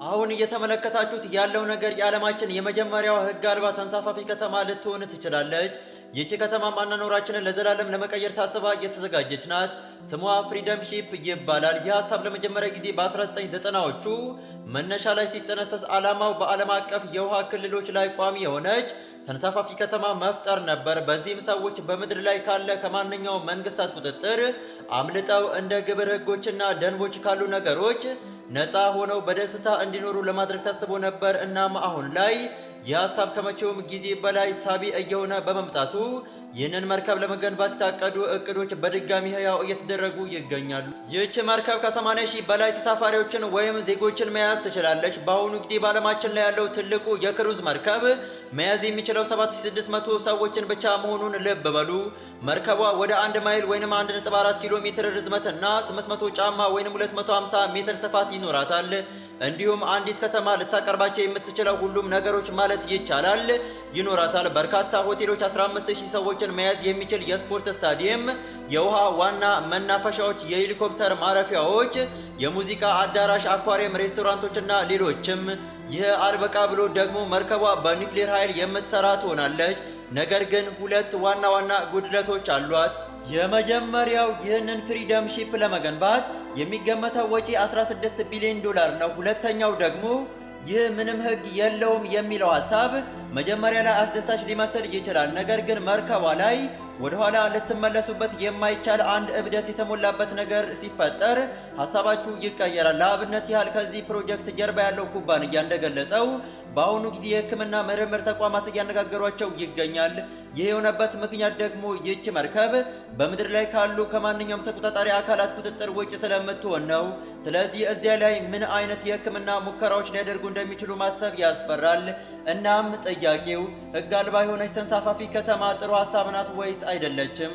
አሁን እየተመለከታችሁት ያለው ነገር የዓለማችን የመጀመሪያው ሕግ አልባ ተንሳፋፊ ከተማ ልትሆን ትችላለች። ይህች ከተማ አኗኗራችንን ለዘላለም ለመቀየር ታስባ እየተዘጋጀች ናት። ስሟ ፍሪደም ሺፕ ይባላል። ይህ ሀሳብ ለመጀመሪያ ጊዜ በ1990ዎቹ መነሻ ላይ ሲጠነሰስ ዓላማው በዓለም አቀፍ የውሃ ክልሎች ላይ ቋሚ የሆነች ተንሳፋፊ ከተማ መፍጠር ነበር። በዚህም ሰዎች በምድር ላይ ካለ ከማንኛውም መንግስታት ቁጥጥር አምልጠው እንደ ግብር ሕጎችና ደንቦች ካሉ ነገሮች ነፃ ሆነው በደስታ እንዲኖሩ ለማድረግ ታስቦ ነበር። እናም አሁን ላይ ይህ ሀሳብ ከመቼውም ጊዜ በላይ ሳቢ እየሆነ በመምጣቱ ይህንን መርከብ ለመገንባት የታቀዱ እቅዶች በድጋሚ ህያው እየተደረጉ ይገኛሉ። ይህች መርከብ ከ80 ሺህ በላይ ተሳፋሪዎችን ወይም ዜጎችን መያዝ ትችላለች። በአሁኑ ጊዜ በዓለማችን ላይ ያለው ትልቁ የክሩዝ መርከብ መያዝ የሚችለው 7600 ሰዎችን ብቻ መሆኑን ልብ በሉ። መርከቧ ወደ 1 ማይል ወይም 1.4 ኪሎ ሜትር ርዝመትና 800 ጫማ ወይም 250 ሜትር ስፋት ይኖራታል። እንዲሁም አንዲት ከተማ ልታቀርባቸው የምትችለው ሁሉም ነገሮች ማለት ይቻላል ይኖራታል። በርካታ ሆቴሎች፣ 15000 ሰዎችን መያዝ የሚችል የስፖርት ስታዲየም፣ የውሃ ዋና መናፈሻዎች፣ የሄሊኮፕተር ማረፊያዎች፣ የሙዚቃ አዳራሽ፣ አኳሪየም፣ ሬስቶራንቶችና ሌሎችም። ይህ አልበቃ ብሎ ደግሞ መርከቧ በኒውክሌር ኃይል የምትሰራ ትሆናለች። ነገር ግን ሁለት ዋና ዋና ጉድለቶች አሏት። የመጀመሪያው ይህንን ፍሪደም ሺፕ ለመገንባት የሚገመተው ወጪ 16 ቢሊዮን ዶላር ነው። ሁለተኛው ደግሞ ይህ ምንም ሕግ የለውም የሚለው ሐሳብ መጀመሪያ ላይ አስደሳች ሊመስል ይችላል። ነገር ግን መርከቧ ላይ ወደ ኋላ ልትመለሱበት የማይቻል አንድ እብደት የተሞላበት ነገር ሲፈጠር ሐሳባችሁ ይቀየራል። ለአብነት ያህል ከዚህ ፕሮጀክት ጀርባ ያለው ኩባንያ እንደገለጸው በአሁኑ ጊዜ የሕክምና ምርምር ተቋማት እያነጋገሯቸው ይገኛል። ይህ የሆነበት ምክንያት ደግሞ ይህች መርከብ በምድር ላይ ካሉ ከማንኛውም ተቆጣጣሪ አካላት ቁጥጥር ውጭ ስለምትሆን ነው። ስለዚህ እዚያ ላይ ምን አይነት የሕክምና ሙከራዎች ሊያደርጉ እንደሚችሉ ማሰብ ያስፈራል። እናም ጥያቄው ሕግ አልባ የሆነች ተንሳፋፊ ከተማ ጥሩ ሐሳብ ናት ወይስ አይደለችም?